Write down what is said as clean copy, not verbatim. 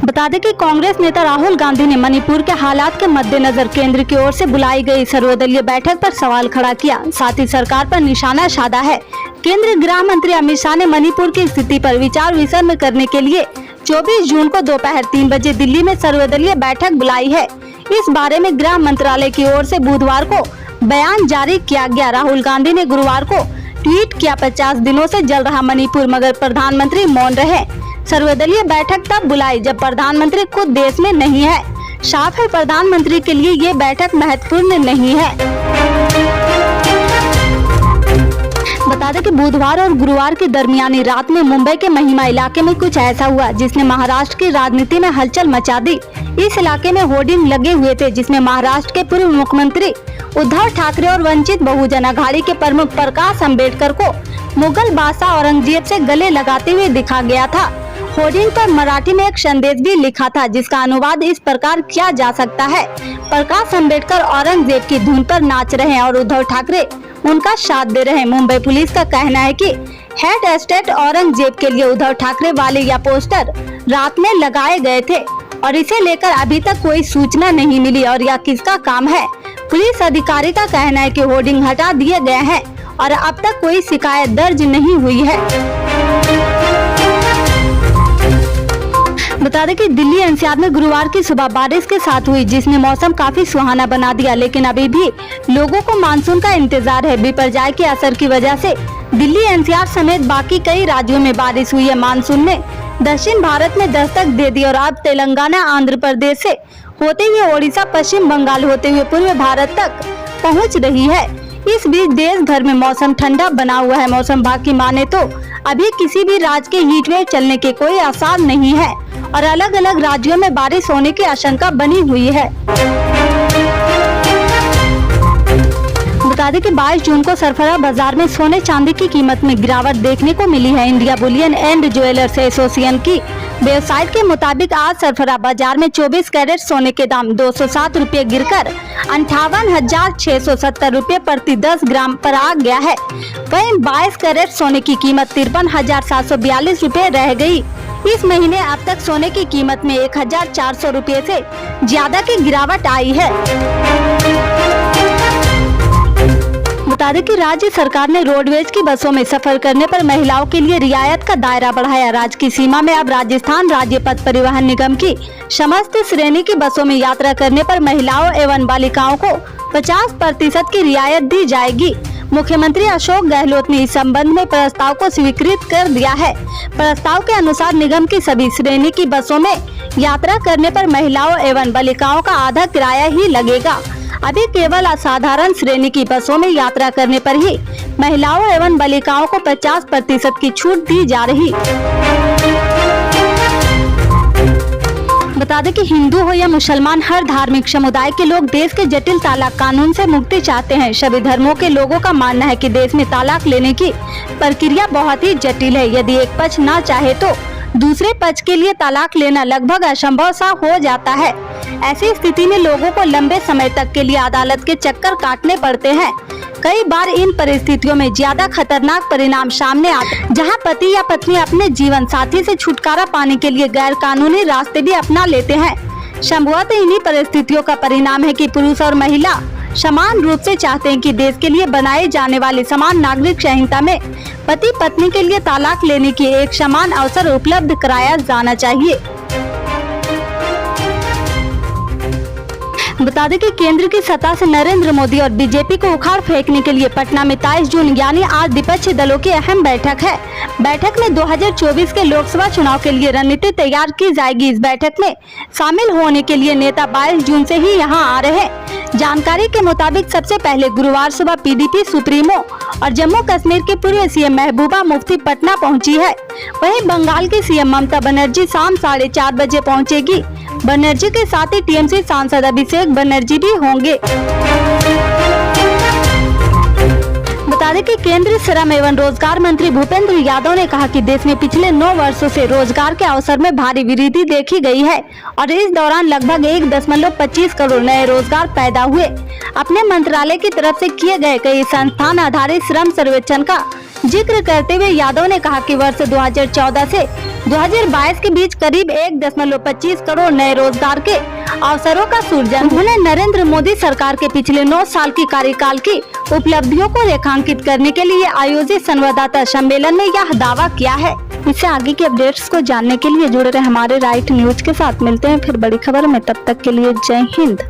बता दें कि कांग्रेस नेता राहुल गांधी ने मणिपुर के हालात के मद्देनजर केंद्र की ओर से बुलाई गई सर्वदलीय बैठक पर सवाल खड़ा किया, साथ ही सरकार पर निशाना साधा है। केंद्रीय गृह मंत्री अमित शाह ने मणिपुर की स्थिति पर विचार विमर्श करने के लिए 24 जून को दोपहर 3 बजे दिल्ली में सर्वदलीय बैठक बुलाई है। इस बारे में गृह मंत्रालय की ओर से बुधवार को बयान जारी किया गया। राहुल गांधी ने गुरुवार को ट्वीट किया, 50 दिनों से जल रहा मणिपुर मगर प्रधानमंत्री मौन रहे। सर्वदलीय बैठक तब बुलाई जब प्रधानमंत्री खुद देश में नहीं है। साफ है प्रधानमंत्री के लिए ये बैठक महत्वपूर्ण नहीं है। बता दें कि बुधवार और गुरुवार की दरमियानी रात में मुंबई के महिमा इलाके में कुछ ऐसा हुआ जिसने महाराष्ट्र की राजनीति में हलचल मचा दी। इस इलाके में होर्डिंग लगे हुए थे जिसमें महाराष्ट्र के पूर्व मुख्यमंत्री उद्धव ठाकरे और वंचित बहुजन अघाड़ी के प्रमुख प्रकाश अम्बेडकर को मुगल बादशाह औरंगजेब से गले लगाते हुए दिखा गया था। होर्डिंग पर मराठी में एक संदेश भी लिखा था जिसका अनुवाद इस प्रकार किया जा सकता है, प्रकाश अम्बेडकर औरंगजेब की धुन पर नाच रहे हैं और उद्धव ठाकरे उनका साथ दे रहे हैं। मुंबई पुलिस का कहना है कि हेड स्टेट औरंगजेब के लिए उद्धव ठाकरे वाले यह पोस्टर रात में लगाए गए थे और इसे लेकर अभी तक कोई सूचना नहीं मिली और यह किसका काम है। पुलिस अधिकारी का कहना है कि होर्डिंग हटा दिए गए हैं और अब तक कोई शिकायत दर्ज नहीं हुई है। बता दें कि दिल्ली एनसीआर में गुरुवार की सुबह बारिश के साथ हुई जिसने मौसम काफी सुहाना बना दिया, लेकिन अभी भी लोगों को मानसून का इंतजार है। बिपरजॉय के असर की वजह से दिल्ली एनसीआर समेत बाकी कई राज्यों में बारिश हुई है। मानसून ने दक्षिण भारत में दस्तक दे दी और अब तेलंगाना, आंध्र प्रदेश से होते हुए ओडिशा, पश्चिम बंगाल होते हुए पूर्व भारत तक पहुँच रही है। इस बीच देश भर में मौसम ठंडा बना हुआ है। मौसम विभाग की माने तो अभी किसी भी राज्य के हीट वेव चलने के कोई आसार नहीं है और अलग अलग राज्यों में बारिश होने की आशंका बनी हुई है। बता दें कि 22 जून को सरफरा बाजार में सोने चांदी की कीमत में गिरावट देखने को मिली है। India Boolean and jewellers association की वेबसाइट के मुताबिक आज सरफरा बाजार में 24 कैरेट सोने के दाम 207 रुपये गिरकर 58,670 रुपये प्रति 10 ग्राम पर आ गया है। वहीं 22 कैरेट सोने की कीमत 53,742 रुपये रह गई। इस महीने अब तक सोने की कीमत में 1,400 रुपये से ज्यादा की गिरावट आई है। बता दें कि राज्य सरकार ने रोडवेज की बसों में सफर करने पर महिलाओं के लिए रियायत का दायरा बढ़ाया। राज्य की सीमा में अब राजस्थान राज्य पथ परिवहन निगम की समस्त श्रेणी की बसों में यात्रा करने पर महिलाओं एवं बालिकाओं को 50% की रियायत दी जाएगी। मुख्यमंत्री अशोक गहलोत ने इस संबंध में प्रस्ताव को स्वीकृत कर दिया है। प्रस्ताव के अनुसार निगम की सभी श्रेणी की बसों में यात्रा करने पर महिलाओं एवं बालिकाओं का आधा किराया ही लगेगा। अभी केवल असाधारण श्रेणी की बसों में यात्रा करने पर ही महिलाओं एवं बालिकाओं को 50% की छूट दी जा रही। बता दें कि हिंदू हो या मुसलमान, हर धार्मिक समुदाय के लोग देश के जटिल तलाक कानून से मुक्ति चाहते हैं। सभी धर्मों के लोगों का मानना है कि देश में तलाक लेने की प्रक्रिया बहुत ही जटिल है। यदि एक पक्ष ना चाहे तो दूसरे पक्ष के लिए तलाक लेना लगभग असंभव सा हो जाता है। ऐसी स्थिति में लोगों को लंबे समय तक के लिए अदालत के चक्कर काटने पड़ते हैं। कई बार इन परिस्थितियों में ज्यादा खतरनाक परिणाम सामने आते, जहां पति या पत्नी अपने जीवन साथी से छुटकारा पाने के लिए गैर कानूनी रास्ते भी अपना लेते हैं। संभवतः इन्हीं परिस्थितियों का परिणाम है कि पुरुष और महिला समान रूप से चाहते हैं कि देश के लिए बनाए जाने वाली समान नागरिक संहिता में पति पत्नी के लिए तलाक लेने की एक समान अवसर उपलब्ध कराया जाना चाहिए। बता दें कि केंद्र की सत्ता से नरेंद्र मोदी और बीजेपी को उखाड़ फेंकने के लिए पटना में 23 जून यानी आज विपक्षी दलों की अहम बैठक है। बैठक में 2024 के लोकसभा चुनाव के लिए रणनीति तैयार की जाएगी। इस बैठक में शामिल होने के लिए नेता 22 जून से ही यहां आ रहे हैं। जानकारी के मुताबिक सबसे पहले गुरुवार सुबह पीडीपी सुप्रीमो और जम्मू कश्मीर के पूर्व सीएम महबूबा मुफ्ती पटना पहुंची है। वहीं बंगाल की सीएम ममता बनर्जी शाम 4:30 बजे पहुंचेगी। बनर्जी के साथ ही टीएमसी सांसद अभिषेक बनर्जी भी होंगे। बता दें कि केंद्रीय श्रम एवं रोजगार मंत्री भूपेंद्र यादव ने कहा कि देश में पिछले 9 वर्षों से रोजगार के अवसर में भारी वृद्धि देखी गई है और इस दौरान लगभग 1.25 करोड़ नए रोजगार पैदा हुए। अपने मंत्रालय की तरफ से किए गए कई संस्थान आधारित श्रम सर्वेक्षण का जिक्र करते हुए यादव ने कहा कि वर्ष 2014 से 2022 के बीच करीब 1.25 करोड़ नए रोजगार के अवसरों का सृजन। उन्होंने नरेंद्र मोदी सरकार के पिछले 9 साल की कार्यकाल की उपलब्धियों को रेखांकित करने के लिए आयोजित संवाददाता सम्मेलन में यह दावा किया है। इससे आगे की अपडेट्स को जानने के लिए जुड़े रहे हमारे राइट न्यूज के साथ। मिलते हैं फिर बड़ी खबर में, तब तक के लिए जय हिंद।